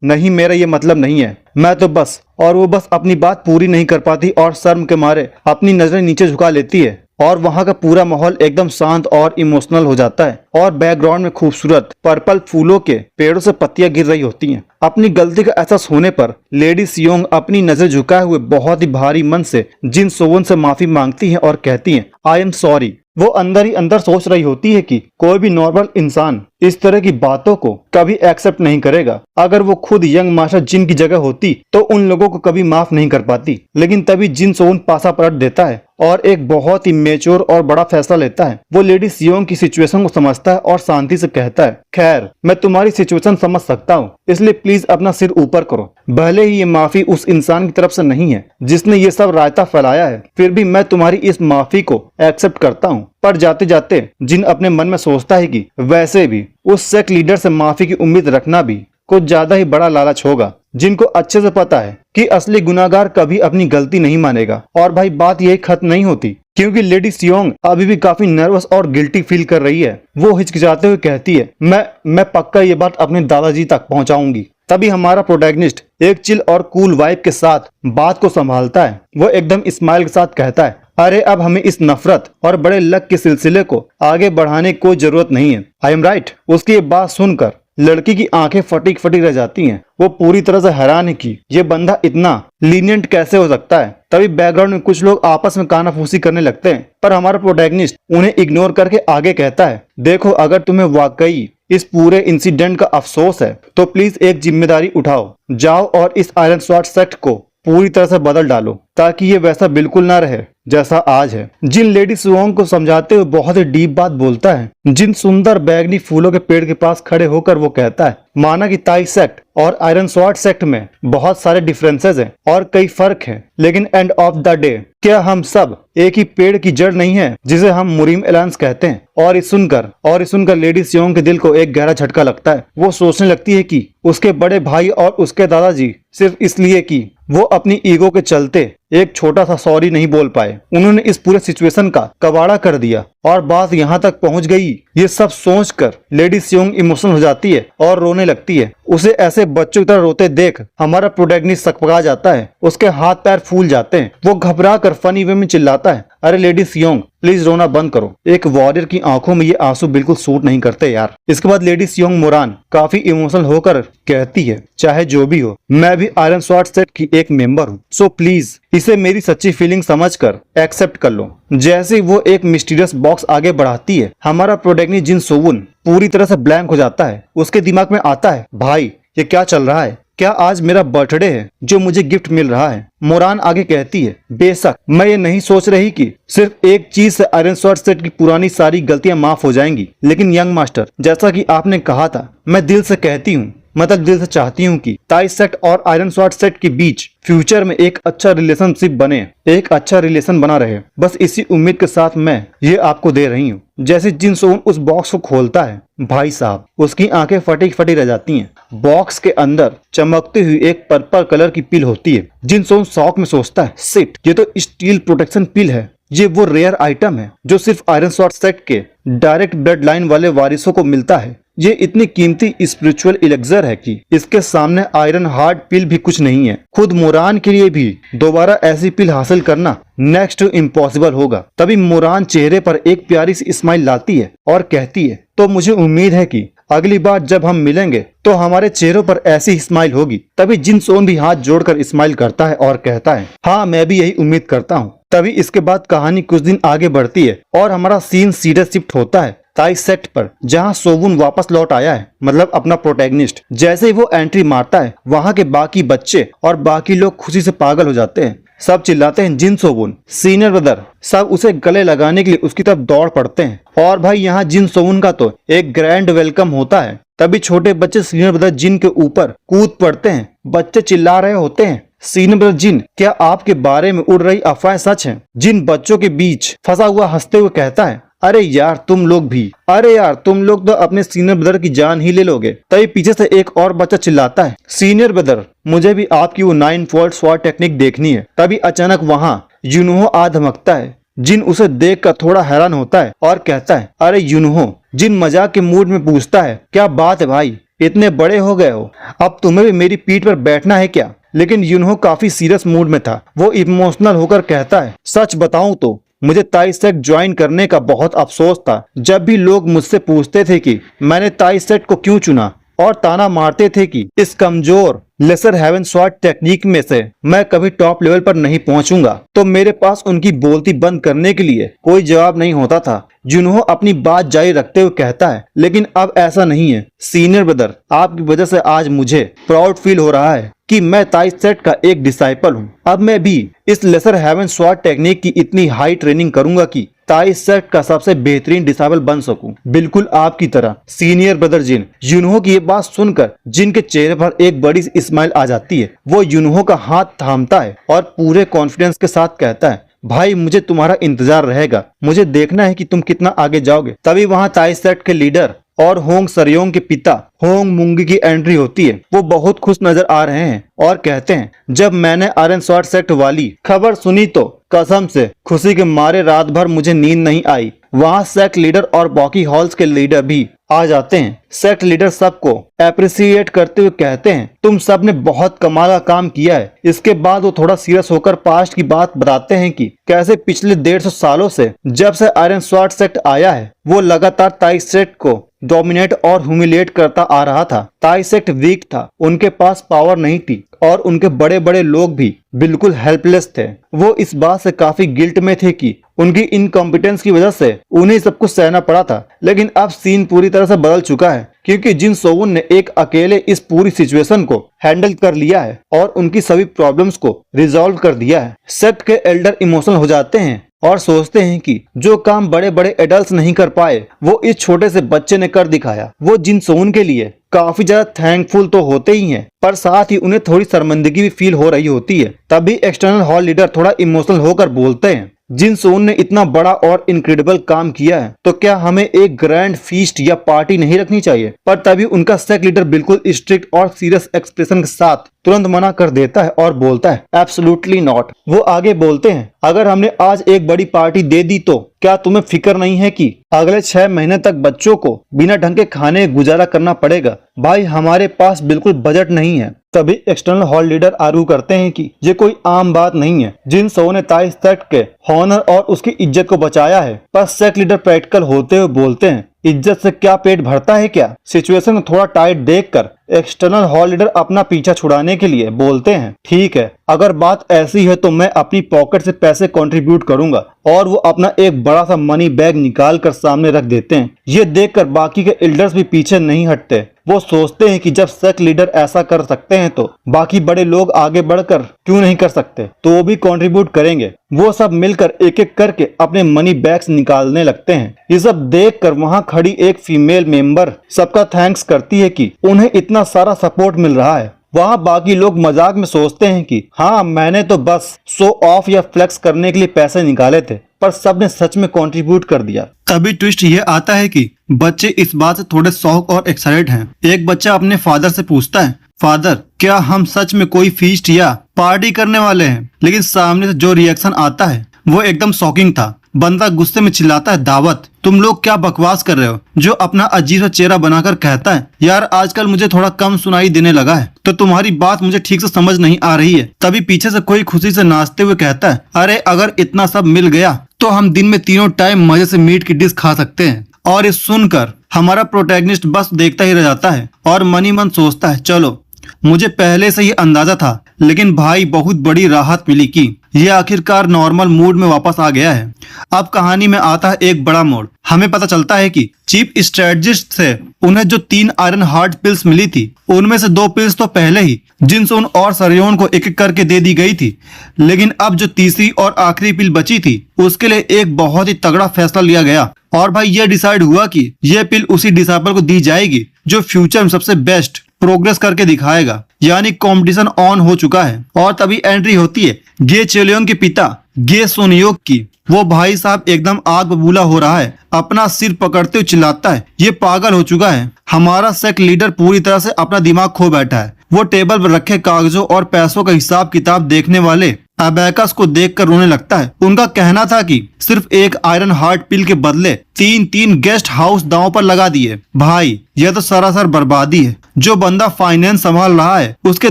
नहीं, मेरा ये मतलब नहीं है। मैं तो बस वो बस अपनी बात पूरी नहीं कर पाती और शर्म के मारे अपनी नजरें नीचे झुका लेती है। और वहाँ का पूरा माहौल एकदम शांत और इमोशनल हो जाता है और बैकग्राउंड में खूबसूरत पर्पल फूलों के पेड़ों से पत्तियां गिर रही होती हैं। अपनी गलती का एहसास होने पर लेडी सियोंग अपनी नजर झुकाए हुए बहुत ही भारी मन से जिन सोवन से माफी मांगती हैं और कहती हैं, आई एम सॉरी। वो अंदर ही अंदर सोच रही होती है कि कोई भी नॉर्मल इंसान इस तरह की बातों को कभी एक्सेप्ट नहीं करेगा। अगर वो खुद यंग मास्टर जिन की जगह होती तो उन लोगों को कभी माफ नहीं कर पाती। लेकिन तभी जिन सोवन पासा पलट देता है और एक बहुत ही मेच्योर और बड़ा फैसला लेता है। वो लेडी सियोंग की सिचुएशन को समझता है और शांति से कहता है, खैर मैं तुम्हारी सिचुएशन समझ सकता हूँ, इसलिए प्लीज अपना सिर ऊपर करो। भले ही ये माफी उस इंसान की तरफ से नहीं है जिसने ये सब रायता फैलाया है, फिर भी मैं तुम्हारी इस माफी को एक्सेप्ट करता हूँ। पर जाते जाते जिन अपने मन में सोचता है कि वैसे भी उस सेक्ट लीडर से माफी की उम्मीद रखना भी कुछ ज्यादा ही बड़ा लालच होगा। जिनको अच्छे से पता है कि असली गुनाहगार कभी अपनी गलती नहीं मानेगा। और भाई बात यही खत्म नहीं होती, क्योंकि लेडी सियोंग अभी भी काफी नर्वस और गिल्टी फील कर रही है। वो हिचकिचाते हुए कहती है, मैं पक्का ये बात अपने दादाजी तक पहुंचाऊंगी। तभी हमारा प्रोटैगनिस्ट एक चिल और कूल वाइब के साथ बात को संभालता है। वो एकदम स्माइल के साथ कहता है, अरे अब हमें इस नफरत और बड़े लक के सिलसिले को आगे बढ़ाने की कोई जरूरत नहीं है। I am right. उसकी ये बात सुनकर लड़की की आंखें फटी रह जाती हैं। वो पूरी तरह से हैरान है कि ये बंदा इतना लीनियंट कैसे हो सकता है। तभी बैकग्राउंड में कुछ लोग आपस में कानाफूसी करने लगते हैं, पर हमारा प्रोटैगनिस्ट उन्हें इग्नोर करके आगे कहता है, देखो अगर तुम्हें वाकई इस पूरे इंसिडेंट का अफसोस है तो प्लीज एक जिम्मेदारी उठाओ, जाओ और इस आयरन स्वॉर्ड सेक्ट को पूरी तरह से बदल डालो ताकि ये वैसा बिल्कुल ना रहे जैसा आज है। जिन लेडी सियोंग को समझाते हुए बहुत ही डीप बात बोलता है। जिन सुंदर बैगनी फूलों के पेड़ के पास खड़े होकर वो कहता है, माना कि ताई सेक्ट और आयरन स्वॉर्ड सेक्ट में बहुत सारे डिफरेंसेस हैं और कई फर्क हैं, लेकिन एंड ऑफ द डे क्या हम सब एक ही पेड़ की जड़ नहीं है जिसे हम मुरीम एलायंस कहते हैं? और इस सुनकर लेडी सियोंग के दिल को एक गहरा झटका लगता है। वो सोचने लगती है कि उसके बड़े भाई और उसके दादाजी सिर्फ इसलिए कि वो अपनी ईगो के चलते एक छोटा सा सॉरी नहीं बोल पाए, उन्होंने इस पूरे सिचुएशन का कबाड़ा कर दिया और बात यहाँ तक पहुँच गई। ये सब सोचकर लेडी सियोंग इमोशनल हो जाती है और रोने लगती है। उसे ऐसे बच्चों की तरह रोते देख हमारा प्रोटैगनिस्ट सकपका जाता है, उसके हाथ पैर फूल जाते हैं। वो घबरा कर फनी वे में चिल्लाता है, अरे लेडी सियोंग प्लीज रोना बंद करो। एक वॉरियर की आंखों में ये आंसू बिल्कुल सूट नहीं करते यार। इसके बाद लेडी सियोंग मोरान काफी इमोशनल होकर कहती है, चाहे जो भी हो मैं भी आयरन स्वॉर्ड सेट की एक मेंबर हूँ, सो प्लीज इसे मेरी सच्ची फीलिंग समझकर एक्सेप्ट कर लो। जैसे वो एक मिस्टीरियस बॉक्स आगे बढ़ाती है, हमारा प्रोटैगनिस्ट जिन सोवुन पूरी तरह से ब्लैंक हो जाता है। उसके दिमाग में आता है, भाई ये क्या चल रहा है, क्या आज मेरा बर्थडे है जो मुझे गिफ्ट मिल रहा है। मोरान आगे कहती है, बेशक मैं ये नहीं सोच रही कि सिर्फ एक चीज से आयरन स्वॉर्ड सेट की पुरानी सारी गलतियां माफ हो जाएंगी, लेकिन यंग मास्टर जैसा कि आपने कहा था, मैं दिल से कहती हूँ, मतलब दिल से चाहती हूँ कि ताई सेट और आयरन स्वॉर्ड सेट के बीच फ्यूचर में एक अच्छा रिलेशनशिप बने, एक अच्छा रिलेशन बना रहे। बस इसी उम्मीद के साथ मैं ये आपको दे रही हूँ। जैसे जिन सोन उस बॉक्स को खोलता है, भाई साहब उसकी आंखें फटी फटी रह जाती हैं। बॉक्स के अंदर चमकती हुई एक पर्पल कलर की पिल होती है। जिन सोन शौक में सोचता है, शिट ये तो स्टील प्रोटेक्शन पिल है। ये वो रेयर आइटम है जो सिर्फ आयरन स्वॉर्ड सेट के डायरेक्ट ब्लड लाइन वाले वारिसों को मिलता है। ये इतनी कीमती स्पिरिचुअल इलेक्सर है कि इसके सामने आयरन हार्ड पिल भी कुछ नहीं है। खुद मोरान के लिए भी दोबारा ऐसी पिल हासिल करना नेक्स्ट टू इम्पॉसिबल होगा। तभी मोरान चेहरे पर एक प्यारी सी स्माइल लाती है और कहती है, तो मुझे उम्मीद है कि अगली बार जब हम मिलेंगे तो हमारे चेहरों पर ऐसी ही स्माइल होगी। तभी जिन सोन भी हाथ जोड़कर स्माइल करता है और कहता है, हाँ मैं भी यही उम्मीद करता हूँ। तभी इसके बाद कहानी कुछ दिन आगे बढ़ती है और हमारा सीन सीधे शिफ्ट होता है ताई सेट पर, जहाँ सोवुन वापस लौट आया है, मतलब अपना प्रोटैगनिस्ट। जैसे ही वो एंट्री मारता है, वहाँ के बाकी बच्चे और बाकी लोग खुशी से पागल हो जाते हैं। सब चिल्लाते हैं, जिन सोवुन सीनियर ब्रदर। सब उसे गले लगाने के लिए उसकी तरफ दौड़ पड़ते हैं और भाई यहाँ जिन सोवुन का तो एक ग्रैंड वेलकम होता है। तभी छोटे बच्चे सीनियर ब्रदर जिन के ऊपर कूद पड़ते हैं। बच्चे चिल्ला रहे होते हैं, सीनियर ब्रदर जिन क्या आपके बारे में उड़ रही अफवाहें सच हैं? जिन बच्चों के बीच फंसा हुआ हंसते हुए कहता है, अरे यार तुम लोग भी, अरे यार तुम लोग तो अपने सीनियर ब्रदर की जान ही ले लोगे। तभी पीछे से एक और बच्चा चिल्लाता है, सीनियर ब्रदर मुझे भी आपकी वो 9 वोल्ट स्वॉर्ड टेक्निक देखनी है। तभी अचानक वहाँ यूनहो आ धमकता है। जिन उसे देखकर थोड़ा हैरान होता है और कहता है, अरे यूनहो। जिन मजाक के मूड में पूछता है, क्या बात है भाई, इतने बड़े हो गए हो, अब तुम्हें भी मेरी पीठ पर बैठना है क्या? लेकिन यूनहो काफी सीरियस मूड में था। वो इमोशनल होकर कहता है, सच बताऊं तो मुझे ताई सेट ज्वाइन करने का बहुत अफसोस था। जब भी लोग मुझसे पूछते थे कि मैंने ताई सेट को क्यों चुना और ताना मारते थे कि इस कमजोर लेसर हेवन स्वॉर्ड टेक्निक में से मैं कभी टॉप लेवल पर नहीं पहुंचूंगा, तो मेरे पास उनकी बोलती बंद करने के लिए कोई जवाब नहीं होता था। जुनहो अपनी बात जारी रखते हुए कहता है, लेकिन अब ऐसा नहीं है सीनियर ब्रदर, आपकी वजह से आज मुझे प्राउड फील हो रहा है कि मैं ताई सेट का एक डिसाइपल हूँ। अब मैं भी इस लेसर हेवन स्वॉर्ड टेक्निक की इतनी हाई ट्रेनिंग करूंगा कि ताई सेट का सबसे बेहतरीन डिसाइपल बन सकूं, बिल्कुल आपकी तरह सीनियर ब्रदर जिन। यूनहो की ये बात सुनकर जिन के चेहरे पर एक बड़ी स्माइल आ जाती है। वो यूनहो का हाथ थामता है और पूरे कॉन्फिडेंस के साथ कहता है, भाई मुझे तुम्हारा इंतजार रहेगा, मुझे देखना है कि तुम कितना आगे जाओगे। तभी वहाँ ताई सेट के लीडर और होंग सरयोंग के पिता होंग मुंगी की एंट्री होती है। वो बहुत खुश नजर आ रहे हैं और कहते हैं, जब मैंने आयरन स्वॉर्ड सेट वाली खबर सुनी तो कसम से खुशी के मारे रात भर मुझे नींद नहीं आई। वहाँ सेक्ट लीडर और बाकी हॉल्स के लीडर भी आ जाते हैं। सेक्ट लीडर सबको एप्रिसिएट करते हुए कहते हैं, तुम सब ने बहुत कमाल का काम किया है। इसके बाद वो थोड़ा सीरियस होकर पास्ट की बात बताते हैं कि कैसे पिछले 150 सालों से जब से आयरन स्वॉर्ड सेट आया है, वो लगातार ताई सेट को डोमिनेट और ह्यूमिलिएट करता आ रहा था। ताई सेट वीक था, उनके पास पावर नहीं थी और उनके बड़े बड़े लोग भी बिल्कुल हेल्पलेस थे। वो इस बात से काफी गिल्ट में थे कि उनकी इनकॉम्पिटेंस की वजह से उन्हें सब कुछ सहना पड़ा था। लेकिन अब सीन पूरी तरह से बदल चुका है, क्योंकि जिन सोवुन ने एक अकेले इस पूरी सिचुएशन को हैंडल कर लिया है और उनकी सभी प्रॉब्लम्स को रिजॉल्व कर दिया है। सेक्ट के एल्डर इमोशनल हो जाते हैं और सोचते हैं कि जो काम बड़े बड़े एडल्ट्स नहीं कर पाए वो इस छोटे से बच्चे ने कर दिखाया। वो जिन सोवुन के लिए काफी ज्यादा थैंकफुल तो होते ही हैं, पर साथ ही उन्हें थोड़ी शर्मिंदगी भी फील हो रही होती है। तभी एक्सटर्नल हॉल लीडर थोड़ा इमोशनल होकर बोलते हैं, जिन सोन ने इतना बड़ा और इनक्रेडिबल काम किया है तो क्या हमें एक ग्रैंड फीस्ट या पार्टी नहीं रखनी चाहिए? पर तभी उनका सेक्ट लीडर बिल्कुल स्ट्रिक्ट और सीरियस एक्सप्रेशन के साथ तुरंत मना कर देता है और बोलता है एब्सोल्युटली नॉट। वो आगे बोलते हैं, अगर हमने आज एक बड़ी पार्टी दे दी तो क्या तुम्हें फिक्र नहीं है कि अगले 6 महीने तक बच्चों को बिना ढंग के खाने गुजारा करना पड़ेगा? भाई हमारे पास बिल्कुल बजट नहीं है। तभी एक्सटर्नल हॉल लीडर आर्ग्यू करते हैं कि ये कोई आम बात नहीं है। जिन सो ने ताई सेक्ट के हॉनर और उसकी इज्जत को बचाया है। पर सेक्ट लीडर प्रैक्टिकल होते हुए बोलते हैं, इज्जत से क्या पेट भरता है क्या? सिचुएशन थोड़ा टाइट देखकर एक्सटर्नल हॉल लीडर अपना पीछा छुड़ाने के लिए बोलते हैं, ठीक है अगर बात ऐसी है तो मैं अपनी पॉकेट से पैसे कंट्रीब्यूट करूंगा। और वो अपना एक बड़ा सा मनी बैग निकाल कर सामने रख देते हैं। ये देखकर बाकी के एल्डर्स भी पीछे नहीं हटते। वो सोचते हैं कि जब सेक्ट लीडर ऐसा कर सकते हैं तो बाकी बड़े लोग आगे बढ़कर क्यों नहीं कर सकते, तो वो भी कंट्रीब्यूट करेंगे। वो सब मिलकर एक एक करके अपने मनी बैग्स निकालने लगते हैं। ये सब देखकर वहां खड़ी एक फीमेल मेंबर सबका थैंक्स करती है कि उन्हें इतना सारा सपोर्ट मिल रहा है। वहाँ बाकी लोग मजाक में सोचते हैं कि हाँ मैंने तो बस शो ऑफ या फ्लेक्स करने के लिए पैसे निकाले थे, पर सबने सच में कंट्रीब्यूट कर दिया। तभी ट्विस्ट ये आता है कि बच्चे इस बात से थोड़े शौक और एक्साइटेड हैं। एक बच्चा अपने फादर से पूछता है, फादर क्या हम सच में कोई फीस्ट या पार्टी करने वाले हैं? लेकिन सामने से जो रिएक्शन आता है वो एकदम शॉकिंग था। बंदा गुस्से में चिल्लाता है, दावत? तुम लोग क्या बकवास कर रहे हो? जो अपना अजीब सा चेहरा बनाकर कहता है, यार आजकल मुझे थोड़ा कम सुनाई देने लगा है तो तुम्हारी बात मुझे ठीक से समझ नहीं आ रही है। तभी पीछे से कोई खुशी से नाचते हुए कहता है, अरे अगर इतना सब मिल गया तो हम दिन में 3 टाइम मजे से मीट की डिश खा सकते हैं। और ये सुनकर हमारा प्रोटैगनिस्ट बस देखता ही रह जाता है और मनी मन सोचता है, चलो मुझे पहले से ही अंदाजा था, लेकिन भाई बहुत बड़ी राहत मिली कि ये आखिरकार नॉर्मल मूड में वापस आ गया है। अब कहानी में आता है एक बड़ा मोड़। हमें पता चलता है कि चीफ स्ट्रेटजिस्ट से उन्हें जो 3 आयरन हार्ट पिल्स मिली थी उनमें से 2 पिल्स तो पहले ही जिनसोन और सरयोन को एक एक करके दे दी गई थी, लेकिन अब जो तीसरी और आखिरी पिल बची थी उसके लिए एक बहुत ही तगड़ा फैसला लिया गया। और भाई ये डिसाइड हुआ कि ये पिल उसी डिसाइपल को दी जाएगी जो फ्यूचर में सबसे बेस्ट प्रोग्रेस करके दिखाएगा। यानी कंपटीशन ऑन हो चुका है। और तभी एंट्री होती है गे चेलियोन के पिता गे सोनियोक की। वो भाई साहब एकदम आग बबूला हो रहा है, अपना सिर पकड़ते हुए चिल्लाता है, ये पागल हो चुका है। हमारा सेक्ट लीडर पूरी तरह से अपना दिमाग खो बैठा है। वो टेबल पर रखे कागजों और पैसों का हिसाब किताब देखने वाले अबैकस को देखकर रोने लगता है। उनका कहना था कि सिर्फ एक आयरन हार्ट पिल के बदले 3 गेस्ट हाउस दांव पर लगा दिए। भाई यह तो सरासर बर्बादी है। जो बंदा फाइनेंस संभाल रहा है उसके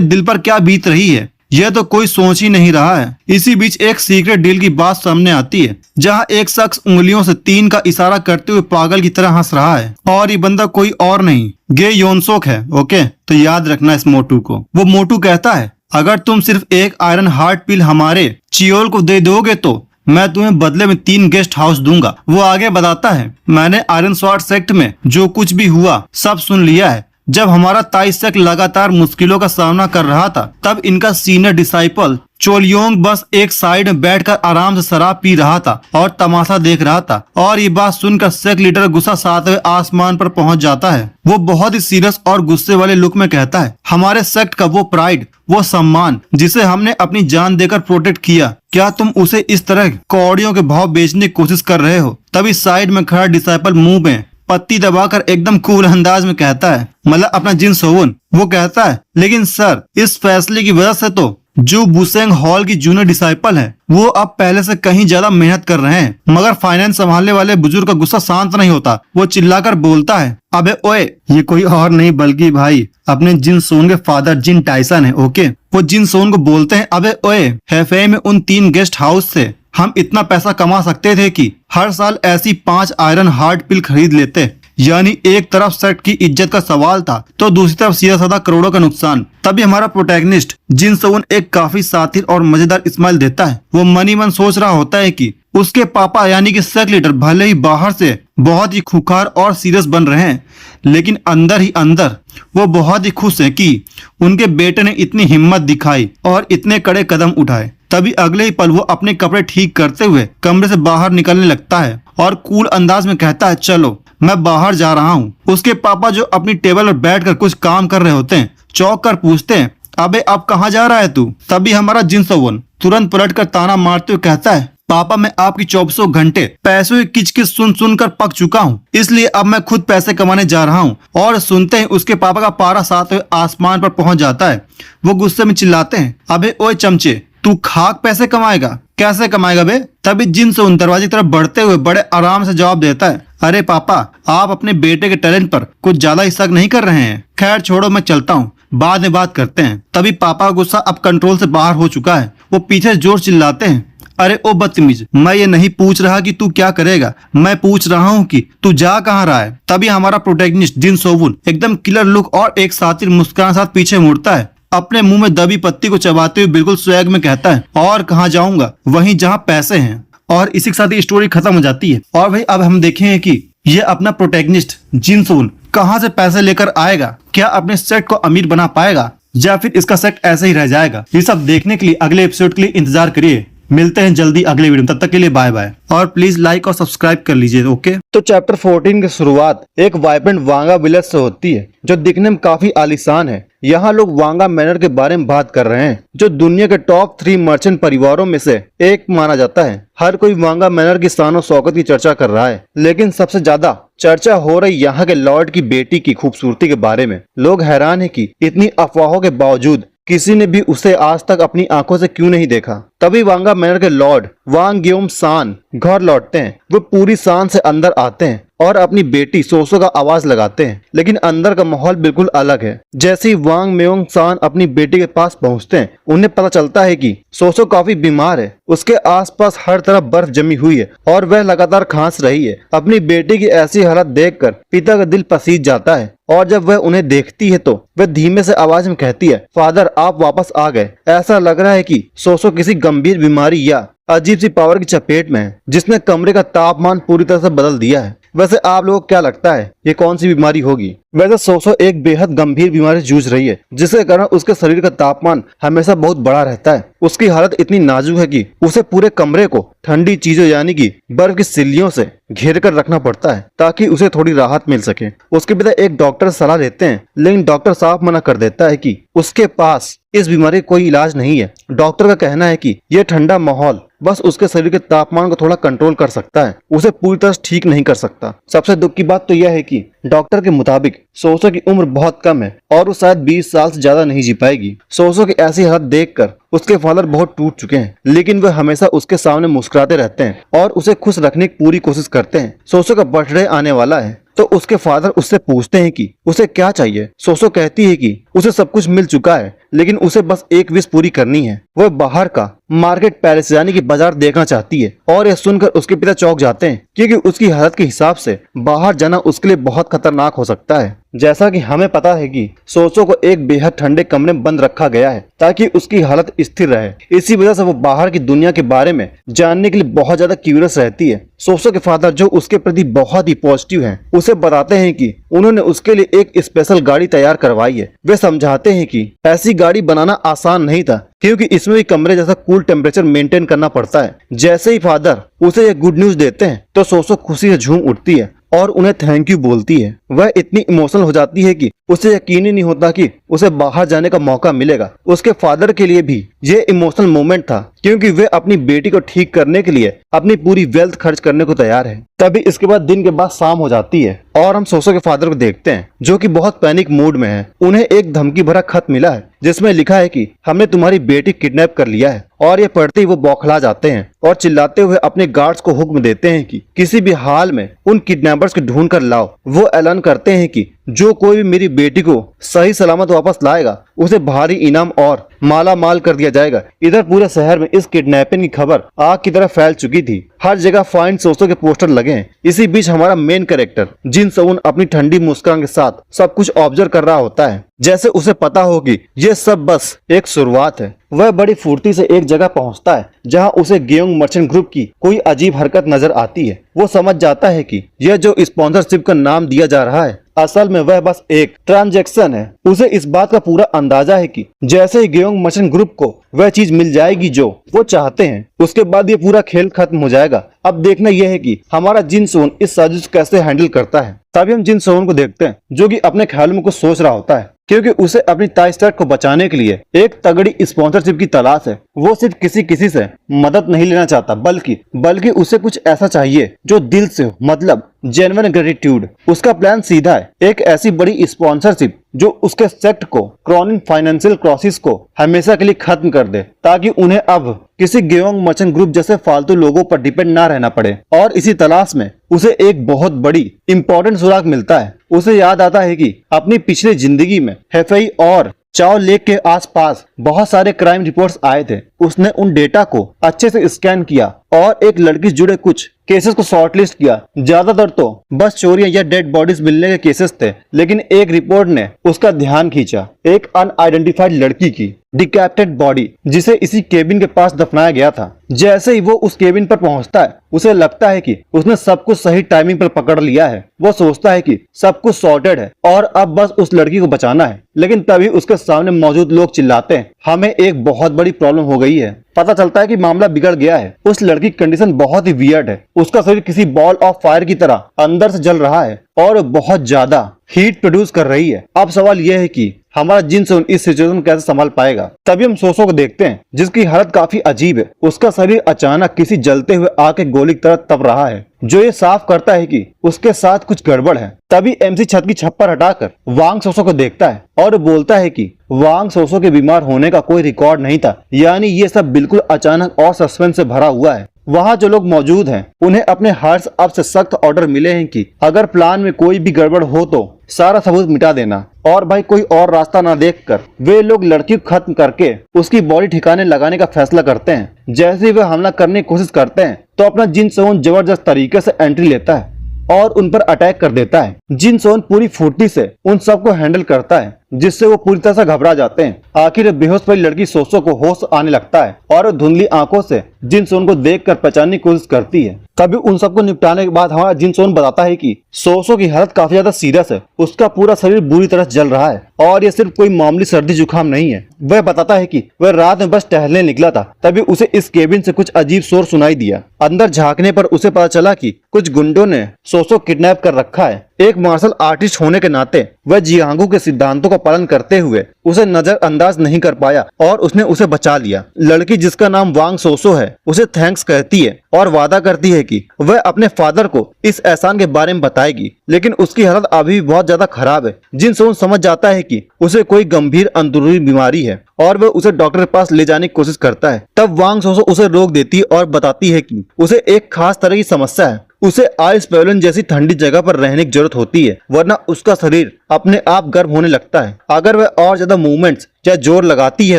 दिल पर क्या बीत रही है यह तो कोई सोच ही नहीं रहा है। इसी बीच एक सीक्रेट डील की बात सामने आती है जहां एक शख्स उंगलियों से 3 का इशारा करते हुए पागल की तरह हंस रहा है और ये बंदा कोई और नहीं गे योनसोक है। ओके तो याद रखना इस मोटू को। वो मोटू कहता है, अगर तुम सिर्फ एक आयरन हार्ट पिल हमारे चियोल को दे दोगे तो मैं तुम्हें बदले में 3 गेस्ट हाउस दूंगा। वो आगे बताता है, मैंने आयरन स्वॉर्ड सेक्ट में जो कुछ भी हुआ सब सुन लिया है। जब हमारा ताई सेक्ट लगातार मुश्किलों का सामना कर रहा था तब इनका सीनियर डिसाइपल चोलियोंग बस एक साइड में बैठकर आराम से शराब पी रहा था और तमाशा देख रहा था। और ये बात सुनकर सेक्ट लीडर गुस्सा 7वें आसमान पर पहुंच जाता है। वो बहुत ही सीरियस और गुस्से वाले लुक में कहता है, हमारे सेक्ट का वो प्राइड, वो सम्मान जिसे हमने अपनी जान देकर प्रोटेक्ट किया, क्या तुम उसे इस तरह कौड़ियों के भाव बेचने की कोशिश कर रहे हो? तभी साइड में खड़ा डिसाइपल मुंह में पत्ती दबाकर एकदम कूल अंदाज में कहता है, मतलब अपना जिन सोवन। वो कहता है, लेकिन सर इस फैसले की वजह से तो जो बुसेंग हॉल की जूनियर डिसाइपल है वो अब पहले से कहीं ज्यादा मेहनत कर रहे हैं। मगर फाइनेंस संभालने वाले बुजुर्ग का गुस्सा शांत नहीं होता। वो चिल्लाकर बोलता है, अबे ओए ये कोई और नहीं बल्कि भाई अपने जिन सोन के फादर जिन टाइसन है। ओके वो जिन सोन को बोलते हैं, अबे ओए हेफे में उन 3 गेस्ट हाउस से हम इतना पैसा कमा सकते थे कि हर साल ऐसी 5 आयरन हार्ट पिल खरीद लेते। यानी एक तरफ सेक्ट की इज्जत का सवाल था तो दूसरी तरफ सीधा साधा करोड़ों का नुकसान। तभी हमारा प्रोटैगनिस्ट जिन सोन एक काफी साथिर और मजेदार स्माइल देता है। वो मनी मन सोच रहा होता है कि उसके पापा यानी कि सेक्ट लीडर भले ही बाहर से बहुत ही खुखार और सीरियस बन रहे हैं, लेकिन अंदर ही अंदर वो बहुत ही खुश है कि उनके बेटे ने इतनी हिम्मत दिखाई और इतने कड़े कदम उठाए। तभी अगले ही पल वो अपने कपड़े ठीक करते हुए कमरे से बाहर निकलने लगता है और कूल अंदाज में कहता है, चलो मैं बाहर जा रहा हूँ। उसके पापा जो अपनी टेबल पर बैठकर कुछ काम कर रहे होते हैं चौंक कर पूछते हैं, अबे अब कहाँ जा रहा है तू? तभी हमारा जिनसोवन तुरंत पलटकर ताना मारते हुए कहता है, पापा मैं आपकी 24 घंटे पैसों की किचकिच सुन सुनकर पक चुका हूँ, इसलिए अब मैं खुद पैसे कमाने जा रहा हूँ। और सुनते ही उसके पापा का पारा 7वें आसमान पर पहुंच जाता है। वो गुस्से में चिल्लाते हैं, अबे ओए चमचे, तू खाक पैसे कमाएगा, कैसे कमाएगा बे? तभी जिन से उन दरवाजे की तरफ बढ़ते हुए बड़े आराम से जवाब देता है, अरे पापा आप अपने बेटे के टैलेंट पर कुछ ज्यादा ही शक नहीं कर रहे हैं? खैर छोड़ो, मैं चलता हूँ, बाद में बात करते हैं। तभी पापा का गुस्सा अब कंट्रोल से बाहर हो चुका है। वो पीछे जोर चिल्लाते हैं, अरे ओ बदतमीज, मैं ये नहीं पूछ रहा कि तू क्या करेगा, मैं पूछ रहा हूँ कि तू जा कहाँ रहा है। तभी हमारा प्रोटैगनिस्ट जिन सोवुन एकदम किलर लुक और एक सातिर मुस्कान के साथ पीछे मुड़ता है। अपने मुंह में दबी पत्ती को चबाते हुए बिल्कुल स्वैग में कहता है, और कहाँ जाऊंगा, वहीं जहाँ पैसे हैं। और इसी के साथ ये स्टोरी खत्म हो जाती है। और भाई अब हम देखेंगे कि ये अपना प्रोटैगनिस्ट जिन सोवुन कहाँ से पैसे लेकर आएगा, क्या अपने सेट को अमीर बना पाएगा या फिर इसका सेट ऐसे ही रह जाएगा। ये सब देखने के लिए अगले एपिसोड के लिए इंतजार करिए। मिलते हैं जल्दी अगले वीडियो में, तब तक के लिए बाय बाय। और प्लीज लाइक और सब्सक्राइब कर लीजिए। ओके, तो चैप्टर 14 की शुरुआत एक वाइब्रेंट वांगा विलेज से होती है जो दिखने में काफी आलीशान है। यहाँ लोग वांगा मैनर के बारे में बात कर रहे हैं जो दुनिया के टॉप 3 मर्चेंट परिवारों में से एक माना जाता है। हर कोई वांगा मैनर की शान और शौकत की चर्चा कर रहा है, लेकिन सबसे ज्यादा चर्चा हो रही यहाँ के लॉर्ड की बेटी की खूबसूरती के बारे में। लोग हैरान है कि इतनी अफवाहों के बावजूद किसी ने भी उसे आज तक अपनी आंखों से क्यों नहीं देखा। तभी वांगा मैनर के लॉर्ड वांग ग्योम सान घर लौटते हैं। वो पूरी शान से अंदर आते हैं और अपनी बेटी सोसो का आवाज लगाते हैं, लेकिन अंदर का माहौल बिल्कुल अलग है। जैसे ही वांग म्योंग सान अपनी बेटी के पास पहुंचते हैं, उन्हें पता चलता है कि सोसो काफी बीमार है। उसके आसपास हर तरफ बर्फ जमी हुई है और वह लगातार खांस रही है। अपनी बेटी की ऐसी हालत देखकर पिता का दिल पसीज जाता है और जब वह उन्हें देखती है तो वह धीमे से आवाज में कहती है, फादर आप वापस आ गए। ऐसा लग रहा है कि सोसो किसी गंभीर बीमारी या अजीब सी पावर की चपेट में है जिसने कमरे का तापमान पूरी तरह से बदल दिया है। वैसे आप लोगों को क्या लगता है ये कौन सी बीमारी होगी? वैसे सोसो एक बेहद गंभीर बीमारी से जूझ रही है जिसके कारण उसके शरीर का तापमान हमेशा बहुत बड़ा रहता है। उसकी हालत इतनी नाजुक है कि उसे पूरे कमरे को ठंडी चीजों यानी कि बर्फ की सिल्लियों से घेर कर रखना पड़ता है ताकि उसे थोड़ी राहत मिल सके। उसके पिता एक डॉक्टर से सलाह लेते हैं, लेकिन डॉक्टर साफ मना कर देता है कि उसके पास इस बीमारी का कोई इलाज नहीं है। डॉक्टर का कहना है कि यह ठंडा माहौल बस उसके शरीर के तापमान को थोड़ा कंट्रोल कर सकता है, उसे पूरी तरह ठीक नहीं कर सकता। सबसे दुख की बात तो यह है कि डॉक्टर के मुताबिक सोसो की उम्र बहुत कम है और वो शायद 20 साल से ज्यादा नहीं जी पाएगी। सोसो की ऐसी हालत देखकर उसके फादर बहुत टूट चुके हैं, लेकिन वे हमेशा उसके सामने मुस्कुराते रहते हैं और उसे खुश रखने की पूरी कोशिश करते हैं। सोसो का बर्थडे आने वाला है तो उसके फादर उससे पूछते हैं कि उसे क्या चाहिए। सोसो कहती है कि उसे सब कुछ मिल चुका है, लेकिन उसे बस एक विश पूरी करनी है। वह बाहर का मार्केट पैलेस यानी कि बाजार देखना चाहती है और यह सुनकर उसके पिता चौंक जाते हैं क्योंकि उसकी हालत के हिसाब से बाहर जाना उसके लिए बहुत खतरनाक हो सकता है। जैसा कि हमें पता है कि सोसो को एक बेहद ठंडे कमरे में बंद रखा गया है ताकि उसकी हालत स्थिर रहे। इसी वजह से वो बाहर की दुनिया के बारे में जानने के लिए बहुत ज्यादा क्यूरियस रहती है। सोसो के फादर जो उसके प्रति बहुत ही पॉजिटिव हैं, उसे बताते हैं कि उन्होंने उसके लिए एक स्पेशल गाड़ी तैयार करवाई है। वे समझाते हैं कि ऐसी गाड़ी बनाना आसान नहीं था क्योंकि इसमें भी कमरे जैसा कूल टेम्परेचर मेंटेन करना पड़ता है। जैसे ही फादर उसे ये गुड न्यूज देते हैं तो सोसो खुशी से झूम उठती है और उन्हें थैंक यू बोलती है। वह इतनी इमोशनल हो जाती है कि उसे यकीन ही नहीं होता कि उसे बाहर जाने का मौका मिलेगा। उसके फादर के लिए भी ये इमोशनल मोमेंट था क्योंकि वे अपनी बेटी को ठीक करने के लिए अपनी पूरी वेल्थ खर्च करने को तैयार है। तभी इसके बाद दिन के बाद शाम हो जाती है और हम सोसो के फादर को देखते हैं जो कि बहुत पैनिक मूड में है। उन्हें एक धमकी भरा खत मिला है जिसमें लिखा है कि हमने तुम्हारी बेटी किडनैप कर लिया है। और ये पढ़ते ही वो बौखला जाते हैं और चिल्लाते हुए अपने गार्ड्स को हुक्म देते हैं कि किसी भी हाल में उन किडनैपर्स को ढूंढ कर लाओ। वो ऐलान करते हैं कि जो कोई भी मेरी बेटी को सही सलामत वापस लाएगा उसे भारी इनाम और माला माल कर दिया जाएगा। इधर पूरे शहर में इस किडनैपिंग की खबर आग की तरह फैल चुकी थी। हर जगह फाइंड सोसो के पोस्टर लगे हैं। इसी बीच हमारा मेन कैरेक्टर जिन सोवन अपनी ठंडी मुस्कान के साथ सब कुछ ऑब्जर्व कर रहा होता है, जैसे उसे पता हो कि ये सब बस एक शुरुआत है। वह बड़ी फुर्ती से एक जगह पहुंचता है जहां उसे गेयोंग मर्चेंट ग्रुप की कोई अजीब हरकत नजर आती है। वो समझ जाता है कि यह जो स्पॉन्सरशिप का नाम दिया जा रहा है असल में वह बस एक ट्रांजैक्शन है। उसे इस बात का पूरा अंदाजा है कि जैसे ही गेयोंग मर्चेंट ग्रुप को वह चीज मिल जाएगी जो वो चाहते हैं, उसके बाद ये पूरा खेल खत्म हो जाएगा। अब देखना यह है कि हमारा जिन सोन इस साजिश कैसे हैंडल करता है। तभी हम जिन सोन को देखते हैं जो कि अपने ख्यालों में कुछ सोच रहा होता है क्योंकि उसे अपनी ताइस्टेट को बचाने के लिए एक तगड़ी स्पॉन्सरशिप की तलाश है। वो सिर्फ किसी से मदद नहीं लेना चाहता, बल्कि उसे कुछ ऐसा चाहिए जो दिल से हो, मतलब जेन्युइन ग्रेटिट्यूड। उसका प्लान सीधा है, एक ऐसी बड़ी स्पॉन्सरशिप जो उसके सेक्ट को क्रॉनिक फाइनेंशियल क्राइसिस को हमेशा के लिए खत्म कर दे, ताकि उन्हें अब किसी गेयोंग मर्चेंट ग्रुप जैसे फालतू लोगों पर डिपेंड ना रहना पड़े। और इसी तलाश में उसे एक बहुत बड़ी इंपॉर्टेंट सुराग मिलता है। उसे याद आता है कि अपनी पिछली जिंदगी में हेफेई और चाओ लेक के आसपास बहुत सारे क्राइम रिपोर्ट्स आए थे। उसने उन डेटा को अच्छे से स्कैन किया और एक लड़की से जुड़े कुछ केसेस को शॉर्टलिस्ट किया। ज्यादातर तो बस चोरियां या डेड बॉडीज मिलने के केसेस थे, लेकिन एक रिपोर्ट ने उसका ध्यान खींचा, एक अनआइडेंटिफाइड लड़की की डिकैपिटेड बॉडी, जिसे इसी केबिन के पास दफनाया गया था। जैसे ही वो उस केबिन पर पहुंचता है, उसे लगता है कि उसने सब कुछ सही टाइमिंग पर पकड़ लिया है। वो सोचता है कि सब कुछ सॉर्टेड है और अब बस उस लड़की को बचाना है। लेकिन तभी उसके सामने मौजूद लोग चिल्लाते हैं, हमें एक बहुत बड़ी प्रॉब्लम हो गई है। पता चलता है कि मामला बिगड़ गया है। उस लड़की की कंडीशन बहुत ही वियर्ड है। उसका शरीर किसी बॉल ऑफ फायर की तरह अंदर से जल रहा है और बहुत ज्यादा हीट प्रोड्यूस कर रही है। अब सवाल यह है कि हमारा जिनसोन इस सिचुएशन कैसे संभाल पाएगा। तभी हम सोसो को देखते हैं, जिसकी हालत काफी अजीब है। उसका शरीर अचानक किसी जलते हुए आग के गोली की तरह तप रहा है, जो ये साफ करता है कि उसके साथ कुछ गड़बड़ है। तभी एमसी छत की छप्पर हटाकर वांग सोसो को देखता है और बोलता है कि वांग सोसो के बीमार होने का कोई रिकॉर्ड नहीं था, यानी ये सब बिल्कुल अचानक और सस्पेंस से भरा हुआ है। वहाँ जो लोग मौजूद हैं, उन्हें अपने हार्ट्स अप से सख्त ऑर्डर मिले हैं कि अगर प्लान में कोई भी गड़बड़ हो तो सारा सबूत मिटा देना। और भाई कोई और रास्ता ना देखकर वे लोग लड़की को खत्म करके उसकी बॉडी ठिकाने लगाने का फैसला करते हैं। जैसे ही वे हमला करने की कोशिश करते हैं तो अपना जिनसोन जबरदस्त तरीके से एंट्री लेता है और उन पर अटैक कर देता है। जिनसोन पूरी फुर्ती से उन सबको हैंडल करता है, जिससे वो पूरी तरह से घबरा जाते हैं। आखिर बेहोश पड़ी लड़की सोसो को होश आने लगता है और धुंधली आंखों से जिनसोन को देखकर पहचानने की कोशिश करती है। तभी उन सबको निपटाने के बाद हमारा जिनसोन बताता है कि सोसो की हालत काफी ज्यादा सीरियस है। उसका पूरा शरीर बुरी तरह जल रहा है और ये सिर्फ कोई मामूली सर्दी जुकाम नहीं है। वह बताता है कि वह रात में बस टहलने निकला था, तभी उसे इस केबिन से कुछ अजीब शोर सुनाई दिया। अंदर झांकने पर उसे पता चला कि कुछ गुंडों ने सोसो किडनैप कर रखा है। एक मार्शल आर्टिस्ट होने के नाते वह जियांगू के सिद्धांतों का पालन करते हुए उसे नजरअंदाज नहीं कर पाया और उसने उसे बचा लिया। लड़की, जिसका नाम वांग सोसो है, उसे थैंक्स कहती है और वादा करती है कि वह अपने फादर को इस एहसान के बारे में बताएगी, लेकिन उसकी हालत अभी भी बहुत ज्यादा खराब है। जिनसोन समझ जाता है कि उसे कोई गंभीर अंदरूनी बीमारी है और वह उसे डॉक्टर के पास ले जाने की कोशिश करता है। तब वांग सोसो उसे रोक देती है और बताती है कि उसे एक खास तरह की समस्या है। उसे आइस पैवेलियन जैसी ठंडी जगह पर रहने की जरूरत होती है, वरना उसका शरीर अपने आप गर्म होने लगता है। अगर वह और ज्यादा मूवमेंट्स या जोर लगाती है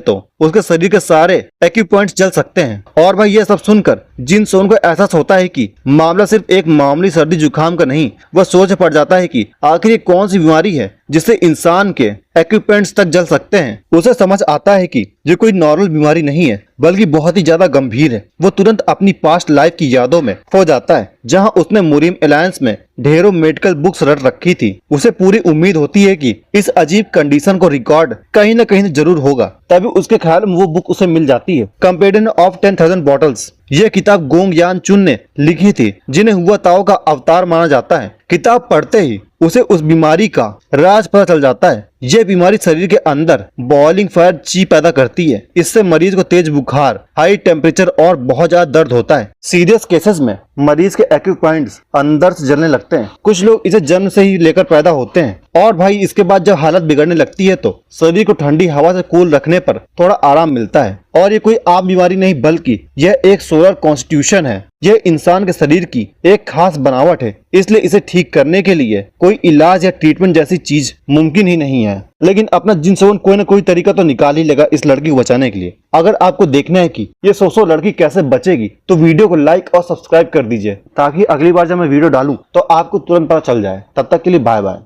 तो उसके शरीर के सारे एक्यूपॉइंट्स जल सकते हैं। और वह यह सब सुनकर जिनसोन को एहसास होता है कि मामला सिर्फ एक मामूली सर्दी जुकाम का नहीं। वह सोच पड़ जाता है कि आखिर ये कौन सी बीमारी है जिससे इंसान के एक्यूपॉइंट्स तक जल सकते हैं। उसे समझ आता है कि ये कोई नॉर्मल बीमारी नहीं है, बल्कि बहुत ही ज्यादा गंभीर है। वो तुरंत अपनी पास्ट लाइफ की यादों में खो जाता है, जहां उसने मुरीम अलायंस में ढेरों मेडिकल बुक्स रट रखी थी। उसे पूरी उम्मीद होती है कि इस अजीब कंडीशन को रिकॉर्ड कहीं न कहीं जरूर होगा। तभी उसके ख्याल में वो बुक उसे मिल जाती है, कंपेडियन ऑफ 10,000 बॉटल्स। यह किताब गोंग यान चुन ने लिखी थी, जिन्हें हुआ ताओ का अवतार माना जाता है। किताब पढ़ते ही उसे उस बीमारी का राज पता चल जाता है। यह बीमारी शरीर के अंदर बॉइलिंग फायर ची पैदा करती है। इससे मरीज को तेज बुखार, हाई टेम्परेचर और बहुत ज्यादा दर्द होता है। सीरियस केसेस में मरीज के एक्यूपॉइंट्स अंदर से जलने लगते हैं। कुछ लोग इसे जन्म से ही लेकर पैदा होते हैं और भाई इसके बाद जब हालत बिगड़ने लगती है तो शरीर को ठंडी हवा से कूल रखने पर थोड़ा आराम मिलता है। और ये कोई आम बीमारी नहीं, बल्कि यह एक सोलर कॉन्स्टिट्यूशन है। यह इंसान के शरीर की एक खास बनावट है, इसलिए इसे ठीक करने के लिए कोई इलाज या ट्रीटमेंट जैसी चीज मुमकिन ही नहीं है। लेकिन अपना जिनसोन कोई न कोई तरीका तो निकाल ही लेगा इस लड़की को बचाने के लिए। अगर आपको देखना है कि ये सोसो लड़की कैसे बचेगी, तो वीडियो को लाइक और सब्सक्राइब कर दीजिए, ताकि अगली बार जब मैं वीडियो डालूं तो आपको तुरंत पता चल जाए। तब तक के लिए बाय बाय।